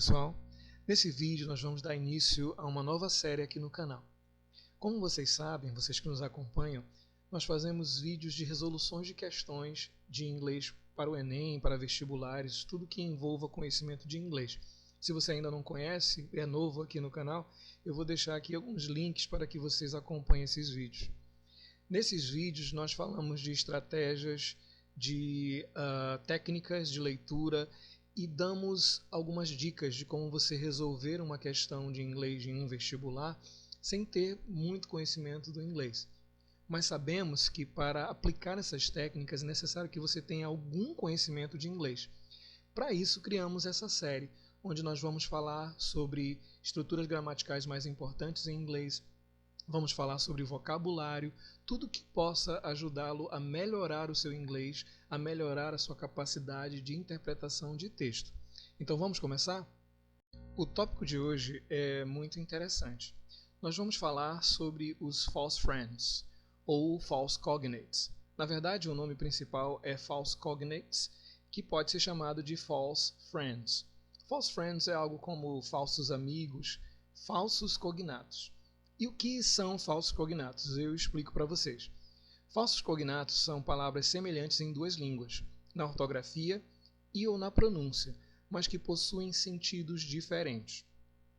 pessoal, nesse vídeo nós vamos dar início a uma nova série aqui no canal. Como vocês sabem, vocês que nos acompanham, nós fazemos vídeos de resoluções de questões de inglês para o Enem, para vestibulares, tudo que envolva conhecimento de inglês. Se você ainda não conhece, é novo aqui no canal, eu vou deixar aqui alguns links para que vocês acompanhem esses vídeos. Nesses vídeos nós falamos de estratégias, de técnicas de leitura e damos algumas dicas de como você resolver uma questão de inglês em um vestibular sem ter muito conhecimento do inglês. Mas sabemos que para aplicar essas técnicas é necessário que você tenha algum conhecimento de inglês. Para isso criamos essa série, onde nós vamos falar sobre estruturas gramaticais mais importantes em inglês, vamos falar sobre vocabulário, tudo que possa ajudá-lo a melhorar o seu inglês, a melhorar a sua capacidade de interpretação de texto. Então vamos começar? O tópico de hoje é muito interessante. Nós vamos falar sobre os false friends, ou false cognates. Na verdade, o nome principal é false cognates, que pode ser chamado de false friends. False friends é algo como falsos amigos, falsos cognatos. E o que são falsos cognatos? Eu explico para vocês. Falsos cognatos são palavras semelhantes em duas línguas, na ortografia e ou na pronúncia, mas que possuem sentidos diferentes.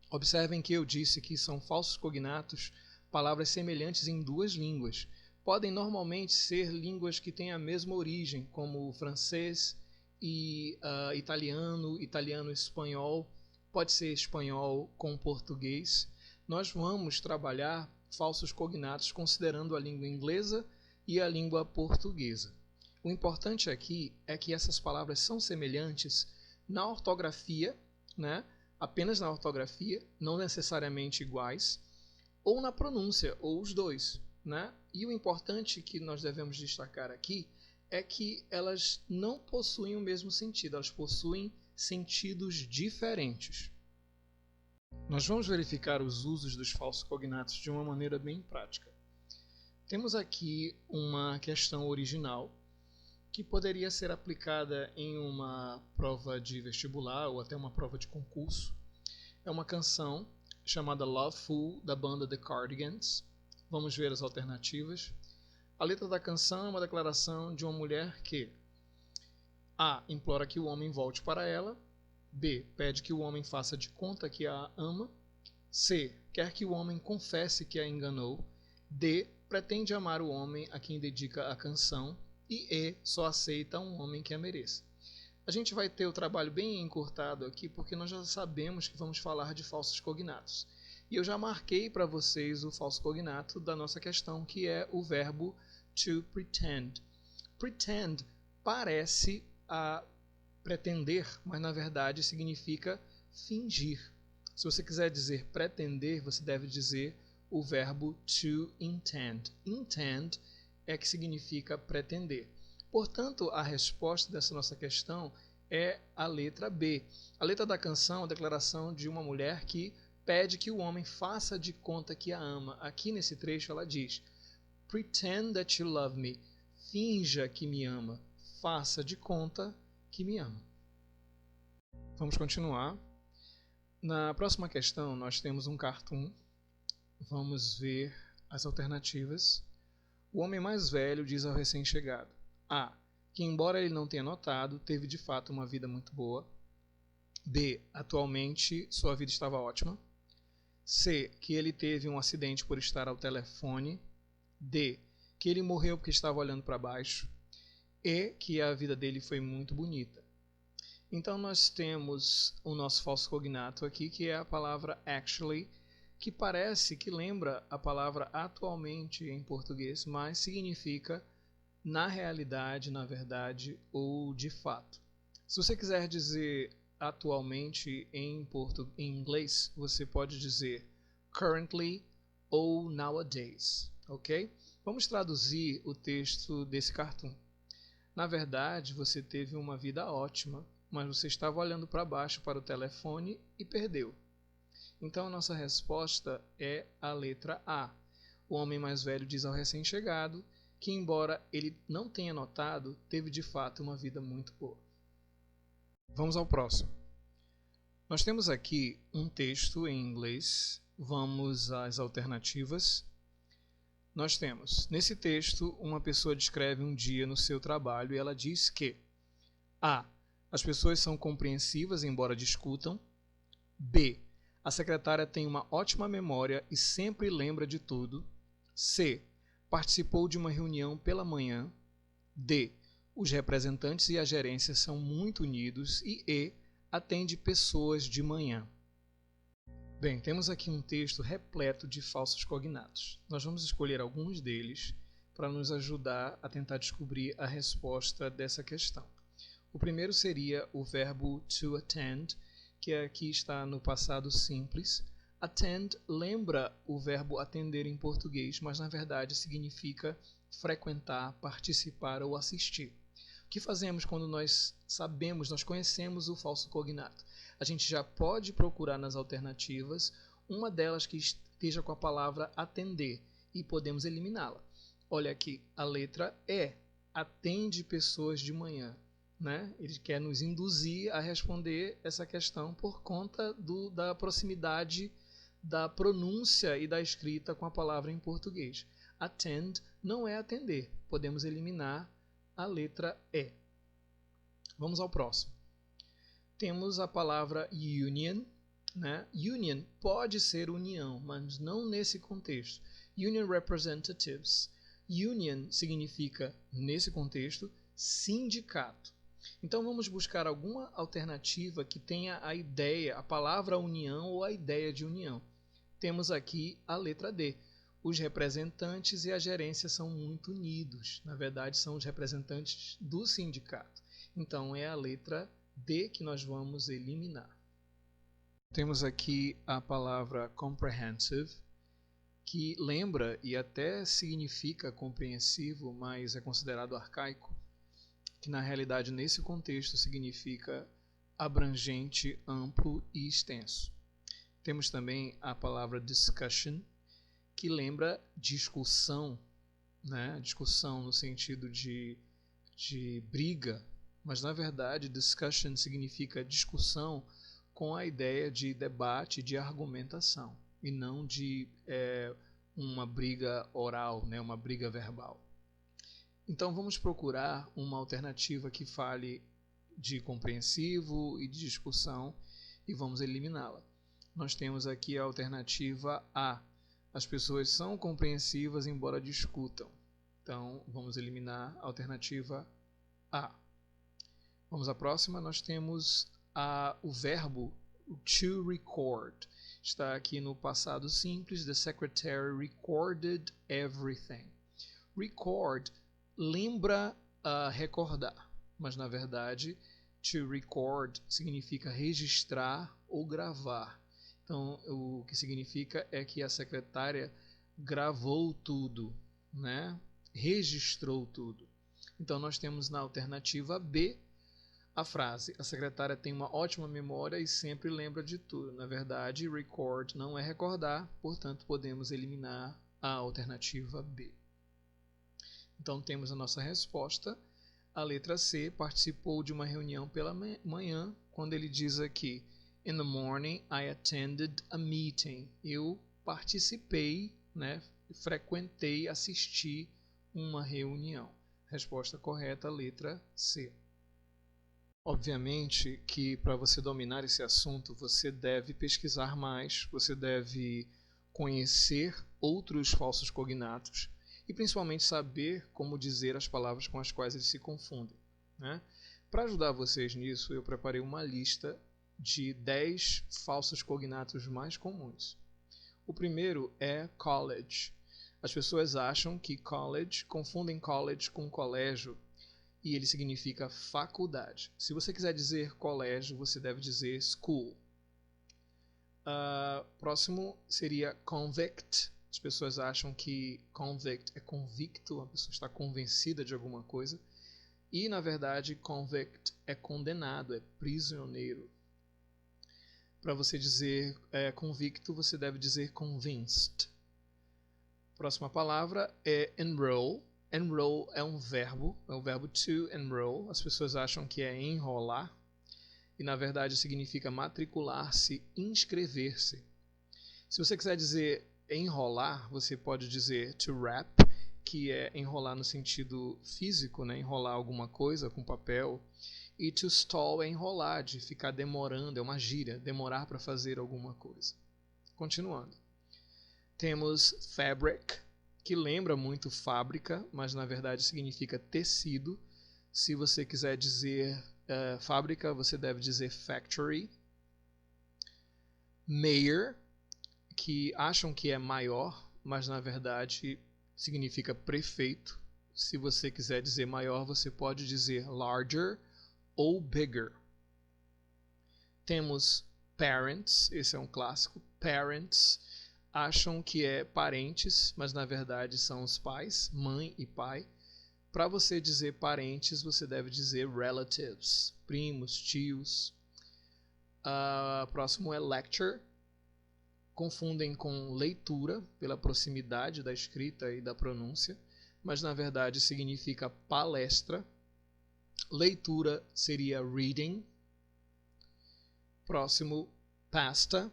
Observem que eu disse que são falsos cognatos palavras semelhantes em duas línguas. Podem normalmente ser línguas que têm a mesma origem, como francês e italiano, italiano-espanhol, pode ser espanhol com português. Nós vamos trabalhar falsos cognatos considerando a língua inglesa e a língua portuguesa. O importante aqui é que essas palavras são semelhantes na ortografia, né? Apenas na ortografia, não necessariamente iguais, ou na pronúncia, ou os dois, né? E o importante que nós devemos destacar aqui é que elas não possuem o mesmo sentido, elas possuem sentidos diferentes. Nós vamos verificar os usos dos falsos cognatos de uma maneira bem prática. Temos aqui uma questão original que poderia ser aplicada em uma prova de vestibular ou até uma prova de concurso. É uma canção chamada Love Fool, da banda The Cardigans. Vamos ver as alternativas. A letra da canção é uma declaração de uma mulher que A. Implora que o homem volte para ela. B. Pede que o homem faça de conta que a ama. C. Quer que o homem confesse que a enganou. D. Pretende amar o homem a quem dedica a canção. E E. Só aceita um homem que a mereça. A gente vai ter o trabalho bem encurtado aqui porque nós já sabemos que vamos falar de falsos cognatos. E eu já marquei para vocês o falso cognato da nossa questão, que é o verbo to pretend. Pretend parece pretender, mas na verdade significa fingir. Se você quiser dizer pretender, você deve dizer o verbo to intend. Intend é que significa pretender. Portanto, a resposta dessa nossa questão é a letra B. A letra da canção é a declaração de uma mulher que pede que o homem faça de conta que a ama. Aqui nesse trecho ela diz: Pretend that you love me. Finja que me ama. Faça de conta que me ama. Vamos continuar. Na próxima questão nós temos um cartoon. Vamos ver as alternativas. O homem mais velho diz ao recém-chegado: A. Que embora ele não tenha notado, teve de fato uma vida muito boa. B. Atualmente sua vida estava ótima. C. Que ele teve um acidente por estar ao telefone. D. Que ele morreu porque estava olhando para baixo. E. Que a vida dele foi muito bonita. Então nós temos o nosso falso cognato aqui, que é a palavra actually, que parece que lembra a palavra atualmente em português, mas significa na realidade, na verdade ou de fato. Se você quiser dizer atualmente em inglês, você pode dizer currently ou nowadays, ok? Vamos traduzir o texto desse cartoon. Na verdade, você teve uma vida ótima, mas você estava olhando para baixo para o telefone e perdeu. Então a nossa resposta é a letra A. O homem mais velho diz ao recém-chegado que, embora ele não tenha notado, teve de fato uma vida muito boa. Vamos ao próximo. Nós temos aqui um texto em inglês. Vamos às alternativas. Nós temos, nesse texto, uma pessoa descreve um dia no seu trabalho e ela diz que A. As pessoas são compreensivas, embora discutam. B. A secretária tem uma ótima memória e sempre lembra de tudo. C. Participou de uma reunião pela manhã. D. Os representantes e a gerência são muito unidos. E E. Atende pessoas de manhã. Bem, temos aqui um texto repleto de falsos cognatos. Nós vamos escolher alguns deles para nos ajudar a tentar descobrir a resposta dessa questão. O primeiro seria o verbo to attend, que aqui está no passado simples. Attend lembra o verbo atender em português, mas na verdade significa frequentar, participar ou assistir. O que fazemos quando nós conhecemos o falso cognato? A gente já pode procurar nas alternativas uma delas que esteja com a palavra atender e podemos eliminá-la. Olha aqui, a letra E, atende pessoas de manhã. Né? Ele quer nos induzir a responder essa questão por conta da proximidade da pronúncia e da escrita com a palavra em português. Attend não é atender, podemos eliminar a letra E. Vamos ao próximo. Temos a palavra union. Né? Union pode ser união, mas não nesse contexto. Union representatives. Union significa, nesse contexto, sindicato. Então vamos buscar alguma alternativa que tenha a ideia, a palavra união ou a ideia de união. Temos aqui a letra D. Os representantes e a gerência são muito unidos. Na verdade, são os representantes do sindicato. Então é a letra D que nós vamos eliminar. Temos aqui a palavra comprehensive, que lembra e até significa compreensivo, mas é considerado arcaico, que na realidade nesse contexto significa abrangente, amplo e extenso. Temos também a palavra discussion, que lembra discussão, né? Discussão no sentido de briga, mas na verdade discussion significa discussão com a ideia de debate, de argumentação, e não de uma briga oral, né? Uma briga verbal. Então vamos procurar uma alternativa que fale de compreensivo e de discussão e vamos eliminá-la. Nós temos aqui a alternativa A. As pessoas são compreensivas embora discutam. Então vamos eliminar a alternativa A. Vamos à próxima. Nós temos o verbo to record. Está aqui no passado simples. The secretary recorded everything. Record lembra recordar, mas na verdade to record significa registrar ou gravar. Então o que significa é que a secretária gravou tudo, né? Registrou tudo. Então nós temos na alternativa B a frase: a secretária tem uma ótima memória e sempre lembra de tudo. Na verdade, record não é recordar, portanto podemos eliminar a alternativa B. Então temos a nossa resposta. A letra C, participou de uma reunião pela manhã, quando ele diz aqui: In the morning I attended a meeting. Eu participei, né, frequentei, assisti uma reunião. Resposta correta, letra C. Obviamente que para você dominar esse assunto, você deve pesquisar mais, você deve conhecer outros falsos cognatos e principalmente saber como dizer as palavras com as quais eles se confundem. Né? Para ajudar vocês nisso, eu preparei uma lista de 10 falsos cognatos mais comuns. O primeiro é college. As pessoas acham que college, confundem college com colégio, e ele significa faculdade. Se você quiser dizer colégio, você deve dizer school. Próximo seria convict. As pessoas acham que convict é convicto, a pessoa está convencida de alguma coisa. E, na verdade, convict é condenado, é prisioneiro. Para você dizer convicto, você deve dizer convinced. Próxima palavra é enroll. Enroll é um verbo, é o verbo to enroll. As pessoas acham que é enrolar. e na verdade significa matricular-se, inscrever-se. Se você quiser dizer enrolar, você pode dizer to wrap, que é enrolar no sentido físico, né? Enrolar alguma coisa com papel. E to stall é enrolar, de ficar demorando, é uma gíria, demorar para fazer alguma coisa. Continuando. Temos fabric, que lembra muito fábrica, mas na verdade significa tecido. Se você quiser dizer fábrica, você deve dizer factory. Mayor, que acham que é maior, mas na verdade significa prefeito. Se você quiser dizer maior, você pode dizer larger ou bigger. Temos parents, esse é um clássico. Parents acham que é parentes, mas na verdade são os pais, mãe e pai. Para você dizer parentes, você deve dizer relatives, primos, tios. Próximo é lecture. Confundem com leitura, pela proximidade da escrita e da pronúncia, mas na verdade significa palestra. Leitura seria reading. Próximo, pasta.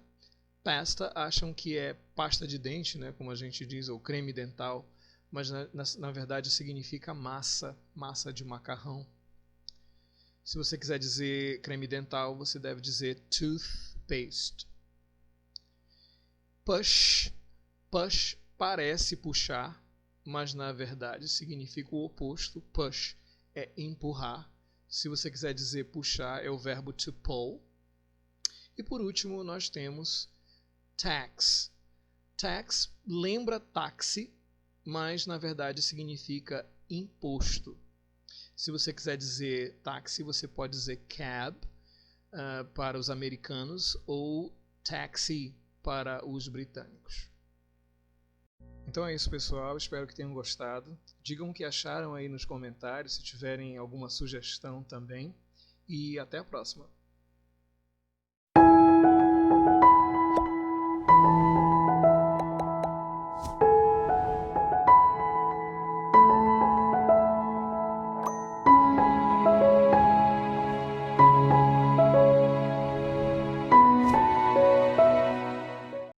Pasta acham que é pasta de dente, né, como a gente diz, ou creme dental, mas na verdade significa massa, massa de macarrão. Se você quiser dizer creme dental, você deve dizer toothpaste. Push. Push parece puxar, mas na verdade significa o oposto. Push é empurrar. Se você quiser dizer puxar, é o verbo to pull. E por último, nós temos tax. Tax lembra táxi, mas na verdade significa imposto. Se você quiser dizer táxi, você pode dizer cab para os americanos ou taxi para os britânicos. Então é isso, pessoal. Espero que tenham gostado. Digam o que acharam aí nos comentários, se tiverem alguma sugestão também. E até a próxima.